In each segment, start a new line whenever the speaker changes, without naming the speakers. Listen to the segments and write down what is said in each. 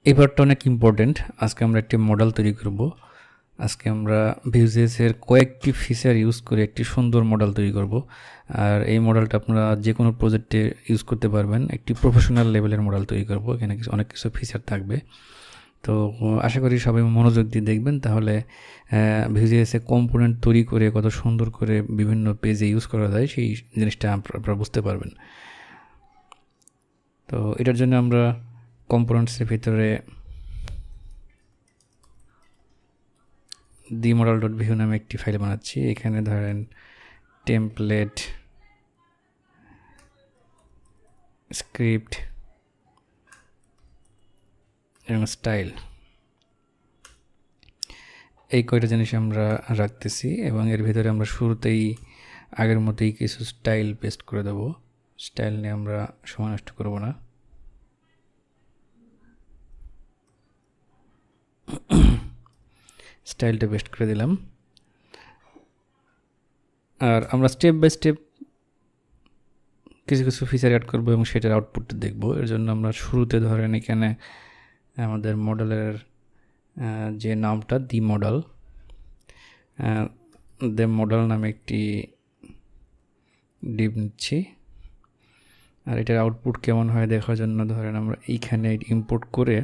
এই পার্টটা অনেক ইম্পর্টেন্ট। আজকে আমরা একটি মডেল তৈরি করব। আজকে আমরা Vue.js এর কয়েকটি ফিচার ইউজ করে একটি সুন্দর মডেল তৈরি করব। আর এই মডেলটা আপনারা যে কোনো প্রজেক্টে ইউজ করতে পারবেন। একটি প্রফেশনাল লেভেলের মডেল তৈরি করব। এখানে অনেক কিছু ফিচার থাকবে। তো আশা করি সবাই মনোযোগ দিয়ে দেখবেন, তাহলে Vue.js এ কম্পোনেন্ট তৈরি করে কত সুন্দর করে বিভিন্ন পেজে ইউজ করা যায় সেই জিনিসটা আপনারা বুঝতে পারবেন। তো এটার জন্য আমরা কম্পোনেন্টসের ভিতরে TheModal.vue নামে একটি ফাইল বানাচ্ছি। এখানে ধরেন টেমপ্লেট, স্ক্রিপ্ট এবং স্টাইল, এই কয়টা জিনিস আমরা রাখতেছি এবং এর ভিতরে আমরা শুরুতেই আগের মতোই কিছু স্টাইল পেস্ট করে দেব। স্টাইল নিয়ে আমরা সময় নষ্ট করব না। স্টাইলটা পেস্ট করে দিলাম। আর আমরা স্টেপ বাই স্টেপ কিছু কিছু ফিচার অ্যাড করবো এবং সেটার আউটপুটটা দেখব। এর জন্য আমরা শুরুতে ধরেন এখানে আমাদের মডেলের যে নামটা TheModal নামে একটি ডিভ নিচ্ছি। আর এটার আউটপুট কেমন হয় দেখার জন্য ধরেন আমরা এইখানে ইম্পোর্ট করে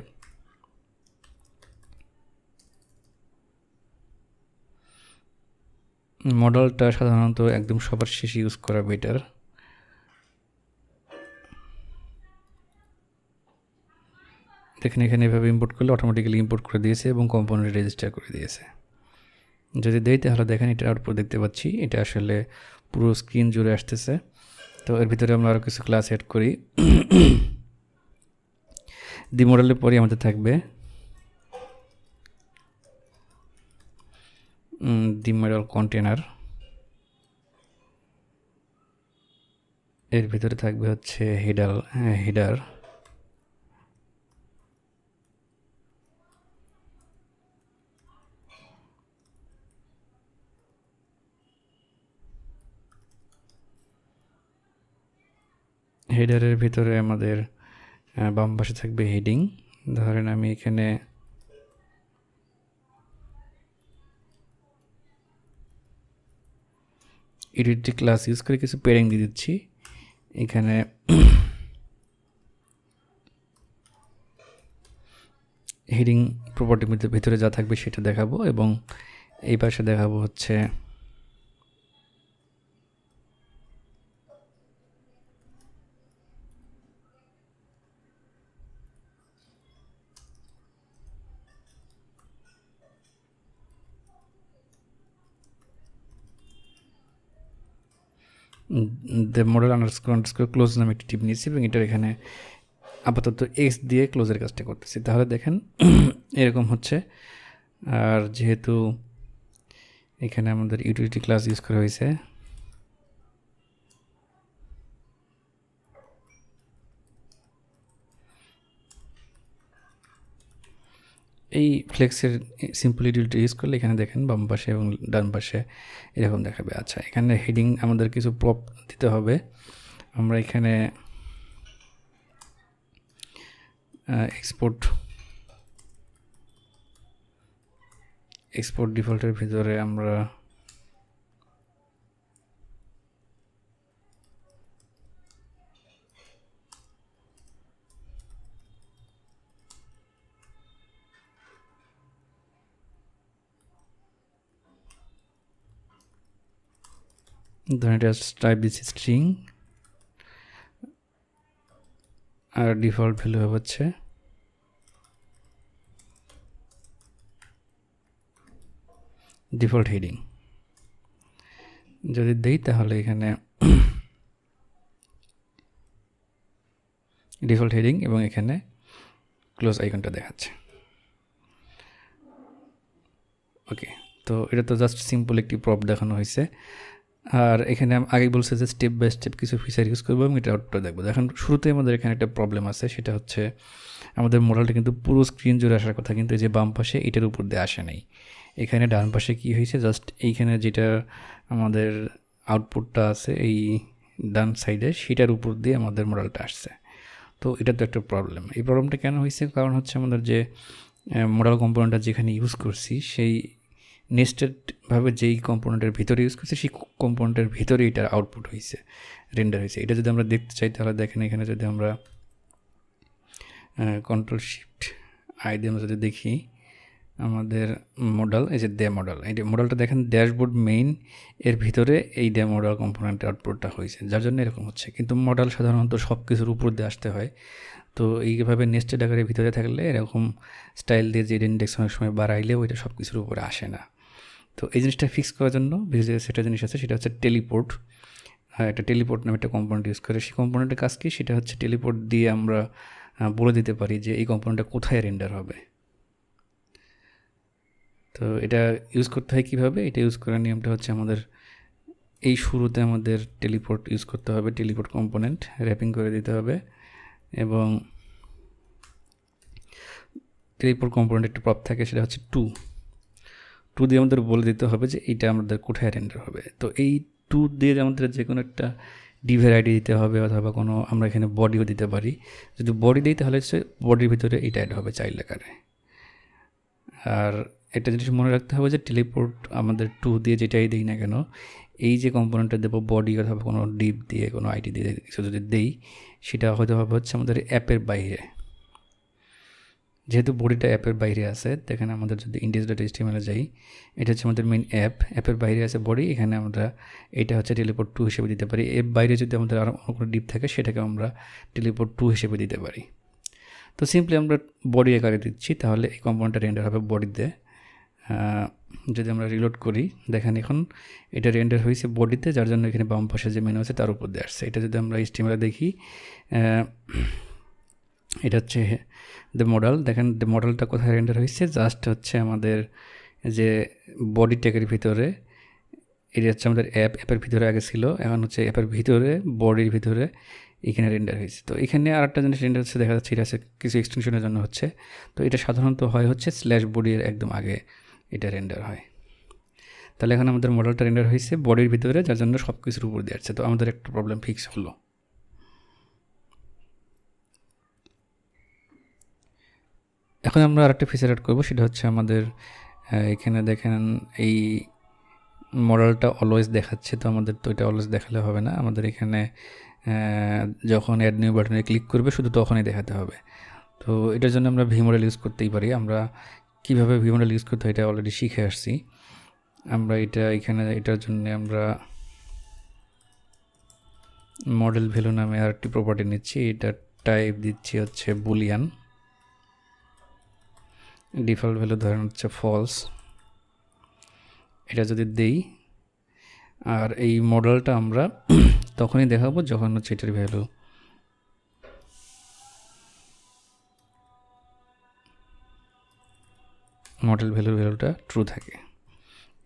মডেলটা সাধারণত একদম সবার শেষে ইউজ করা বেটার। দেখেন এখানে এভাবে ইম্পোর্ট করলে অটোমেটিক্যালি ইম্পোর্ট করে দিয়েছে এবং কম্পোনেন্ট রেজিস্টার করে দিয়েছে। যদি দেই তাহলে দেখেন এটার আউটপুট দেখতে পাচ্ছি, এটা আসলে পুরো স্ক্রিন জুড়ে আসতেছে। তো এর ভিতরে আমরা আরও কিছু ক্লাস অ্যাড করি। TheModal পরে আমাদের থাকবে TheModal কন্টেনার, এর ভিতরে থাকবে হচ্ছে হেডার, হেডারের ভিতরে আমাদের বাম পাশে থাকবে হেডিং। ধরেন আমি এখানে ইউটিলিটি ক্লাস ইউজ করে কিছু প্যারিং দিয়ে দিচ্ছি। এখানে হেডিং প্রপার্টির ভিতরে যা থাকবে সেটা দেখাবো এবং এই পাশে দেখাবো হচ্ছে TheModal _ ক্লোজ নামে একটি টিপ নিয়েছি এবং এটার এখানে আপাতত এক্স দিয়ে ক্লোজের কাজটা করতেছি। তাহলে দেখেন এরকম হচ্ছে। আর যেহেতু এখানে আমাদের ইউটিলিটি ক্লাস ইউজ করা হয়েছে, এই ফ্লেক্সের সিম্পল ইউটিলিটি ইউজ করলে এখানে দেখেন বাম পাশে এবং ডান পাশে এরকম দেখাবে। আচ্ছা, এখানে হেডিং আমাদের কিছু প্রপ দিতে হবে। আমরা এখানে এক্সপোর্ট ডিফল্টের ভিতরে আমরা ধরেন এটা টাইপ দিচ্ছি স্ট্রিং আর ডিফল্ট ভ্যালু হচ্ছে ডিফল্ট হেডিং। যদি দেই তাহলে এখানে ডিফল্ট হেডিং এবং এখানে ক্লোজ আইকনটা দেখাচ্ছে। ওকে, তো এটা তো জাস্ট সিম্পল একটি প্রপ দেখানো হয়েছে। আর এখানে আগে বলছে যে স্টেপ বাই স্টেপ কিছু ফিচার ইউজ করবো এবং এটা আউটপুট দেখবো। দেখেন শুরুতে আমাদের এখানে একটা প্রবলেম আছে, সেটা হচ্ছে আমাদের মডেলটা কিন্তু পুরো স্ক্রিন জুড়ে আসার কথা, কিন্তু এই যে বাম পাশে এটার উপর দিয়ে আসে নাই। এখানে ডান পাশে কী হয়েছে, জাস্ট এইখানে যেটা আমাদের আউটপুটটা আছে এই ডান সাইডে সেটার উপর দিয়ে আমাদের মডেলটা আসছে। তো এটা তো একটা প্রবলেম। এই প্রবলেমটা কেন হয়েছে? কারণ হচ্ছে আমাদের যে মডেল কম্পোনেন্টটা যেখানে ইউজ করছি সেই নেস্টেডভাবে যেই কম্পোনেন্টের ভিতরে ইউজ করছি সেই কম্পোনেন্টের ভিতরে এটার আউটপুট হয়েছে, রেন্ডার হয়েছে। এটা যদি আমরা দেখতে চাই তাহলে দেখেন এখানে যদি আমরা কন্ট্রোল শিফট আই দিয়ে আমরা যদি দেখি আমাদের মডেল, এই যে মডেল, এই মডেলটা দেখেন ড্যাশবোর্ড মেইন এর ভিতরে এই মডেল কম্পোনেন্টের আউটপুটটা হয়েছে, যার জন্য এরকম হচ্ছে। কিন্তু মডেল সাধারণত সব কিছুর উপর দিয়ে আসতে হয়, তো এইভাবে নেস্টেড আকারের ভিতরে থাকলে এরকম স্টাইল দিয়ে যে ইন্ডেক্স অনেক সময় বাড়াইলেও ওইটা সব কিছুর উপরে আসে না। তো এই জিনিসটা ফিক্স করার জন্য Vue.js একটা জিনিস আছে, সেটা হচ্ছে টেলিপোর্ট। একটা টেলিপোর্ট নামে একটা কম্পোনেন্ট ইউজ করে। সেই কম্পোনেন্টের কাজ কি? সেটা হচ্ছে টেলিপোর্ট দিয়ে আমরা বলে দিতে পারি যে এই কম্পোনেন্টটা কোথায় রেন্ডার হবে। তো এটা ইউজ করতে হয় কীভাবে? এটা ইউজ করার নিয়মটা হচ্ছে আমাদের এই শুরুতে আমাদের টেলিপোর্ট ইউজ করতে হবে, টেলিপোর্ট কম্পোনেন্ট র্যাপিং করে দিতে হবে, এবং টেলিপোর্ট কম্পোনেন্ট একটা প্রপ থাকে, সেটা হচ্ছে টু দিয়ে আমাদের বলে দিতে হবে যে এইটা আমাদের কোথায় রেন্ডার হবে। তো এই টু দিয়ে আমাদের যে কোনো একটা ডিভের আইডি দিতে হবে, অথবা কোনো আমরা এখানে বডিও দিতে পারি। যদি বডি দিই তাহলে হচ্ছে বডির ভিতরে এইটা অ্যাড হবে চাইল্ড আকারে। আর একটা জিনিস মনে রাখতে হবে যে টেলিপোর্ট আমাদের টু দিয়ে যেটাই দিই না কেন, এই যে কম্পোনেন্টটা দেবো বডি অথবা কোনো ডিপ দিয়ে কোনো আইডি দিয়ে কিছু যদি দেই, সেটা হয়তো হবে হচ্ছে আমাদের অ্যাপের বাইরে। যেহেতু বডিটা অ্যাপের বাইরে আছে, দেখেন আমাদের যদি index.html যাই, এটা হচ্ছে আমাদের মেইন অ্যাপের বাইরে আছে বডি, এখানে আমরা এটা হচ্ছে টেলিপোর্ট টু হিসেবে দিতে পারি। এর বাইরে যদি আমাদের আরও কোনো ডিপ থাকে সেটাকে আমরা টেলিপোর্ট টু হিসেবে দিতে পারি। তো সিম্পলি আমরা বডি আকারে দিচ্ছি, তাহলে এই কম্পোনেন্টটা রেন্ডার হবে বডিতে। যদি আমরা রিলোড করি, দেখেন এখন এটা রেন্ডার হয়েছে বডিতে, যার জন্য এখানে বাম পাশে যে মেনু আছে তার উপর দিয়ে আসছে। এটা যদি আমরা HTML দেখি, এটা হচ্ছে মডেল। দেখেন মডেলটা কোথায় রেন্ডার হয়েছে, জাস্ট হচ্ছে আমাদের যে বডি ট্যাগের ভিতরে। এটা হচ্ছে আমাদের অ্যাপের ভিতরে আগে ছিল, এখন হচ্ছে অ্যাপের ভিতরে বডির ভিতরে এখানে রেন্ডার হয়েছে। তো এখানে আর একটা জিনিস রেন্ডার হচ্ছে দেখা যাচ্ছে, এটা আছে কিছু এক্সটেনশনের জন্য হচ্ছে। তো এটা সাধারণত হয় হচ্ছে স্ল্যাশ বডির একদম আগে এটা রেন্ডার হয়। তাহলে এখন আমাদের মডেলটা রেন্ডার হয়েছে বডির ভিতরে, যার জন্য সব কিছুর উপর দিয়ে আসছে। তো আমাদের একটা প্রবলেম ফিক্স হলো। এখন আমরা আরেকটা ফিচার অ্যাড করবো, সেটা হচ্ছে আমাদের এখানে দেখেন এই মডেলটা অলওয়েজ দেখাচ্ছে। তো আমাদের তো এটা অলওয়েজ দেখালে হবে না, আমাদের এখানে যখন অ্যাড নিউ বাটনে ক্লিক করবে শুধু তখনই দেখাতে হবে। তো এটার জন্য আমরা VueModal ইউজ করতেই পারি। আমরা কীভাবে VueModal ইউজ করতে হয় এটা অলরেডি শিখে আসছি। আমরা এখানে এটার জন্য আমরা মডেল ভ্যালু নামে আরেকটি প্রপার্টি নিচ্ছি। এটা টাইপ দিচ্ছি হচ্ছে বুলিয়ান, ডিফল্ট ভ্যালু ধরেন হচ্ছে ফলস। এটা যদি দেই, আর এই মডেলটা আমরা তখনই দেখাবো যখন হচ্ছে এটার ভ্যালু মডেল ভ্যালুটা ট্রু থাকে।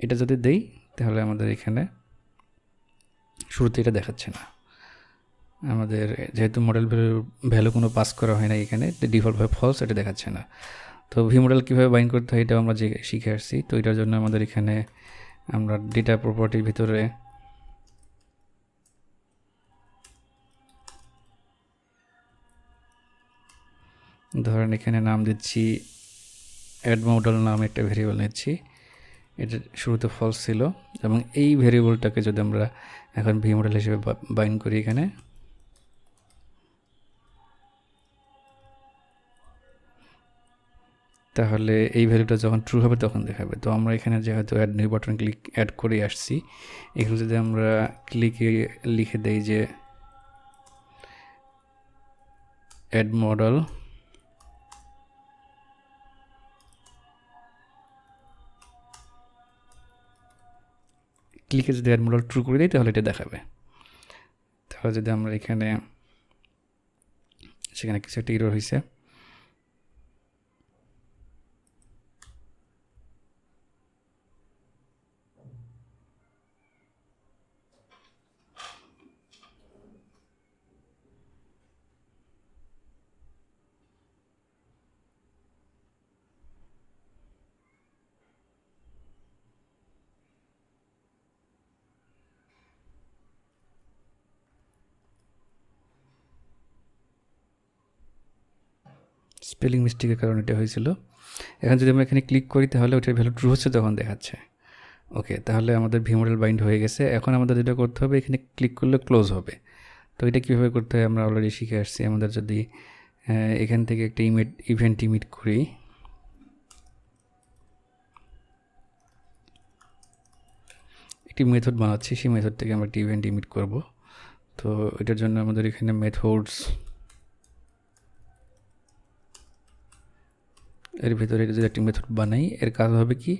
এটা যদি দেই তাহলে আমাদের এখানে শুরুতে এটা দেখাচ্ছে না। আমাদের যেহেতু মডেল ভ্যালু কোনো পাস করা হয় না এখানে, ডিফল্টভাবে ফলস, এটা দেখাচ্ছে না। তো VueModal কীভাবে বাইন্ড করতে হয় এটাও আমরা যে শিখে আসছি। তো এটার জন্য আমাদের এখানে আমরা ডেটা প্রপার্টির ভিতরে ধরেন এখানে নাম দিচ্ছি TheModal নামে একটা ভেরিয়েবল নিচ্ছি। এটা শুরুতে ফলস ছিল, এবং এই ভেরিয়েবলটাকে যদি আমরা এখন VueModal হিসেবে বাইন্ড করি এখানে, তাহলে এই ভ্যালুটা যখন ট্রু হবে তখন দেখাবে। তো আমরা এখানে যেহেতু অ্যাড নিউ বাটন অ্যাড করে আসছি, এখানে যদি আমরা লিখে দেই যে TheModal ক্লিকে যদি TheModal ট্রু করে দিই তাহলে এটা দেখাবে। তাহলে যদি আমরা এখানে সেখানে কিছু একটা এরর হয়েছে, স্পেলিং মিস্টেকের কারণে এটা হয়েছিল। এখন যদি আমরা এখানে ক্লিক করি তাহলে ওটার ভ্যালু ট্রু হচ্ছে তখন দেখাচ্ছে। ওকে, তাহলে আমাদের ভিউমডেল বাইন্ড হয়ে গেছে। এখন আমাদের যেটা করতে হবে, এখানে ক্লিক করলে ক্লোজ হবে। তো এটা কীভাবে করতে হয় আমরা অলরেডি শিখে আসছি। আমাদের যদি এখান থেকে একটা ইভেন্ট ইমিট করি, একটি মেথড বানাচ্ছি, সেই মেথড থেকে আমরা একটি ইভেন্ট ইমিট করব। তো এটার জন্য আমাদের এখানে মেথডস এর ভিতরে যদি একটি মেথড বানাই, এর কাজ হবে কি,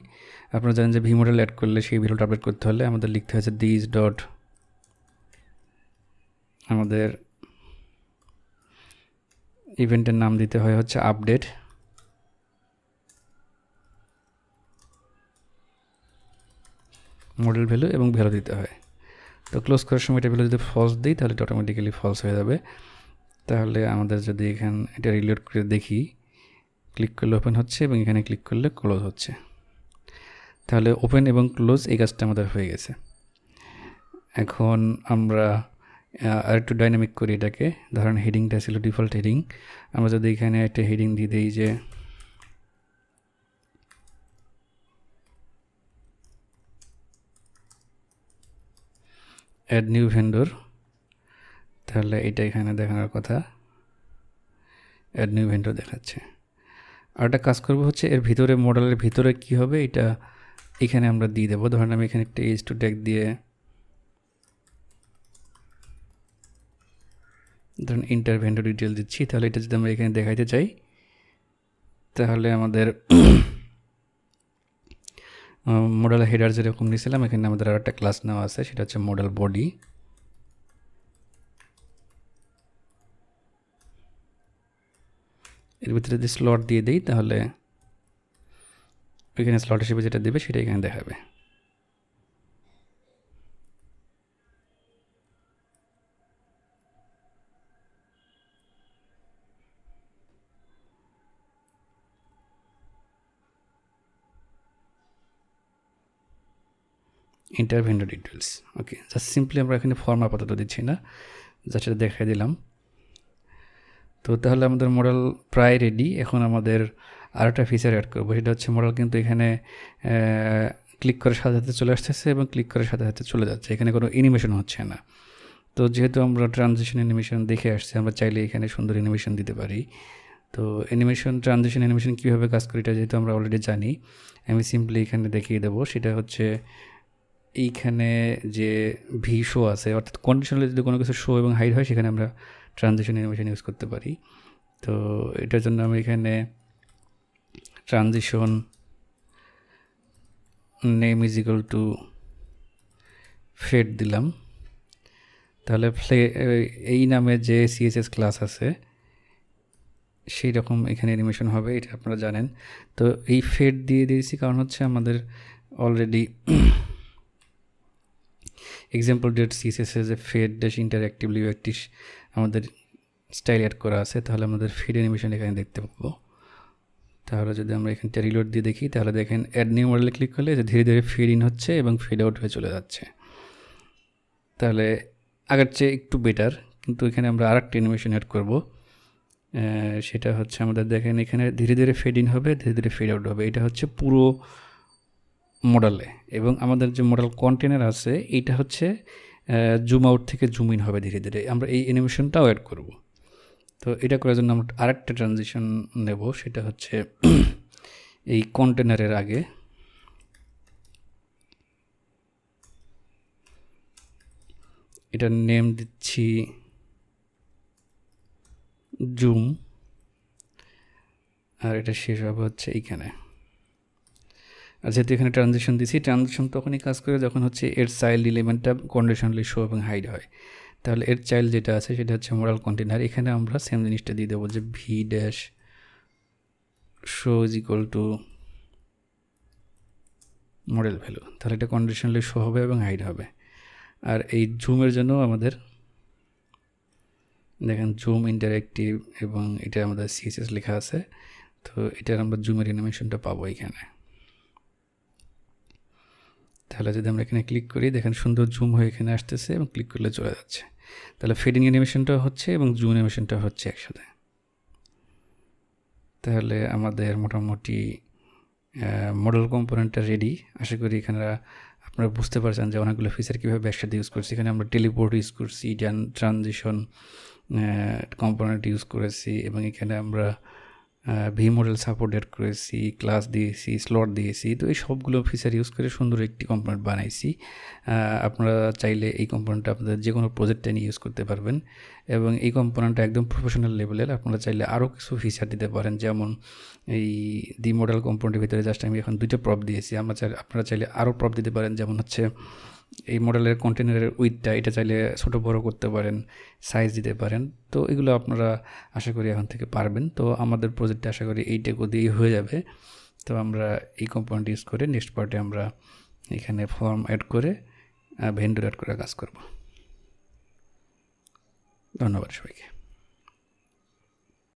আপনারা জানেন যে ভিউমডেল অ্যাড করলে সেই ভ্যালুটা আপডেট করতে হলে আমাদের লিখতে হয়েছে দিস ডট আমাদের ইভেন্টের নাম দিতে হয় হচ্ছে আপডেট, মডেল ভ্যালু এবং ভ্যালু দিতে হয়। তো ক্লোজ করার সময় এটা ভ্যালু যদি ফলস দিই তাহলে এটা অটোমেটিক্যালি ফলস হয়ে যাবে। তাহলে আমাদের যদি এখানে এটা রিলোড করে দেখি, ক্লিক করলে ওপেন হচ্ছে এবং এখানে ক্লিক করলে ক্লোজ হচ্ছে। তাহলে ওপেন এবং ক্লোজ এই কাজটা আমাদের হয়ে গেছে। এখন আমরা আর একটু ডাইনামিক করি এটাকে। ধরেন হেডিংটা ছিল ডিফল্ট হেডিং, আমরা যদি এখানে একটা হেডিং দিয়ে দিই যে অ্যাড নিউ ভেন্ডর, তাহলে এটা এখানে দেখানোর কথা, অ্যাড নিউ ভেন্ডর দেখাচ্ছে। আর একটা কাজ করবো হচ্ছে এর ভিতরে, মডেলের ভিতরে কি হবে এটা এখানে আমরা দিয়ে দেবো। ধরেন আমি এখানে একটা এইচ টু ট্যাগ দিয়ে ধরুন ইন্টার ভেন্ডর ডিটেল দিচ্ছি। তাহলে এটা যদি আমরা এখানে দেখাইতে চাই তাহলে আমাদের মডেল হেডার যেরকম নিয়েছিলাম, এখানে আমাদের আর একটা ক্লাস নেওয়া আছে, সেটা হচ্ছে মডেল বডি। এর ভিতরে যদি স্লট দিয়ে দিই তাহলে এখানে স্লট হিসেবে যেটা দেবে সেটা এখানে দেখাবে। Enter vendor details. Okay, just simply আমরা এখানে ফর্ম আপাতত দিচ্ছি না, জাস্ট এটা দেখাই দিলাম। তো তাহলে আমাদের মডেল প্রায় রেডি। এখন আমাদের আর একটা ফিচার অ্যাড করবো, সেটা হচ্ছে মডেল কিন্তু এখানে ক্লিক করার সাথে সাথে চলে আসতেছে এবং ক্লিক করার সাথে সাথে চলে যাচ্ছে, এখানে কোনো অ্যানিমেশন হচ্ছে না। তো যেহেতু আমরা ট্রানজিশন অ্যানিমেশন দেখে আসছি, আমরা চাইলে এখানে সুন্দর অ্যানিমেশন দিতে পারি। তো অ্যানিমেশন, ট্রানজিশন অ্যানিমেশন কীভাবে কাজ করি এটা যেহেতু আমরা অলরেডি জানি, আমি সিম্পলি এখানে দেখিয়ে দেবো। সেটা হচ্ছে এইখানে যে ভি শো আছে, অর্থাৎ কন্ডিশনালি যদি কোনো কিছু শো এবং হাইড হয় সেখানে আমরা ট্রানজিশন অ্যানিমেশন ইউজ করতে পারি। তো এটার জন্য আমি এখানে transition name is equal to fade দিলাম। তাহলে এই নামে যে সিএসএস ক্লাস আছে সেই রকম এখানে অ্যানিমেশন হবে, এটা আপনারা জানেন। তো এই ফেড দিয়ে দিয়েছি কারণ হচ্ছে আমাদের অলরেডি এক্সাম্পল ডেট সিএসএসে যে ফেড ড্যাশ ইন্টারঅ্যাক্টিভলি একটি আমাদের স্টাইল অ্যাড করা আছে, তাহলে আমাদের ফেড অ্যানিমেশন এখানে দেখতে পাবো। তাহলে যদি আমরা এখানটা রিলোড দিয়ে দেখি তাহলে দেখেন অ্যাড নিউ মডেলে ক্লিক করলে যে ধীরে ধীরে ফেড ইন হচ্ছে এবং ফেড আউট হয়ে চলে যাচ্ছে। তাহলে আগের চেয়ে একটু বেটার, কিন্তু এখানে আমরা আর একটা অ্যানিমেশন অ্যাড করবো। সেটা হচ্ছে আমাদের দেখেন এখানে ধীরে ধীরে ফেড ইন হবে, ধীরে ধীরে ফেড আউট হবে। এটা হচ্ছে পুরো মডেলে, এবং আমাদের যে মডেল কন্টেনার আছে এইটা হচ্ছে জুম আউট থেকে জুম ইন হবে ধীরে ধীরে। আমরা এই অ্যানিমেশনটাও অ্যাড করব। তো এটা করার জন্য আমরা আরেকটা ট্রানজিশন নেব, সেটা হচ্ছে এই কন্টেনারের আগে এটার নেম দিচ্ছি জুম, আর এটা শেষ হবে হচ্ছে এইখানে। আর যেহেতু এখানে ট্রানজিশন দিছি, ট্রানজিশন তখনই কাজ করে যখন হচ্ছে এর চাইল্ড এলিমেন্টটা কন্ডিশনালি শো এবং হাইড হয়। তাহলে এর চাইল্ড যেটা আছে সেটা হচ্ছে মডেল কন্টেনার। এখানে আমরা সেম জিনিসটা দিয়ে দেবো যে V dash show is equal two model value. তাহলে এটা কন্ডিশনালি শো হবে এবং হাইড হবে। আর এই জুমের জন্য আমাদের দেখেন জুম ইন্টারঅ্যাক্টিভ এবং এটা আমাদের সিএসএস লেখা আছে। তো এটার আমরা জুমের অ্যানিমেশনটা পাবো এখানে। তাহলে যদি আমরা এখানে ক্লিক করি দেখেন সুন্দর জুম হয়ে এখানে আসতেছে এবং ক্লিক করলে চলে যাচ্ছে। তাহলে ফেডিং অ্যানিমেশনটা হচ্ছে এবং জুম অ্যানিমেশনটা হচ্ছে একসাথে। তাহলে আমাদের মোটামুটি মডেল কম্পোনেন্টটা রেডি। আশা করি এখানে আপনারা বুঝতে পারছেন যে অনেকগুলো ফিচার কীভাবে একসাথে ইউজ করছি। এখানে আমরা টেলিপোর্ট ইউজ করছি, ট্রানজিশন কম্পোনেন্ট ইউজ করেছি, এবং এখানে আমরা VueModal সাপোর্ট অ্যাড করেছি, ক্লাস দিয়েছি, স্লট দিয়েছি। তো এই সবগুলো ফিচার ইউজ করে সুন্দর একটি কম্পোনেন্ট বানাইছি। আপনারা চাইলে এই কম্পোনেন্টটা আপনাদের যে কোনো প্রজেক্টে নিয়ে ইউজ করতে পারবেন, এবং এই কম্পোনেন্টটা একদম প্রফেশনাল লেভেলের। আপনারা চাইলে আরও কিছু ফিচার দিতে পারেন, যেমন এই TheModal কম্পোনেন্টের ভিতরে জাস্ট আমি এখন 2টা প্রপ দিয়েছি। আপনারা চাইলে আরও প্রপ দিতে পারেন, যেমন হচ্ছে এই মডেলের কন্টেনারের উইথটা এটা চাইলে ছোটো বড়ো করতে পারেন, সাইজ দিতে পারেন। তো এগুলো আপনারা আশা করি এখন থেকে পারবেন। তো আমাদের প্রজেক্টে আশা করি এইটুকু দিয়েই হয়ে যাবে। তো আমরা এই কম্পোনেন্ট ইউজ করে নেক্সট পার্টে আমরা এখানে ফর্ম অ্যাড করে ভেন্ডর অ্যাড করে কাজ করব। ধন্যবাদ সবাইকে।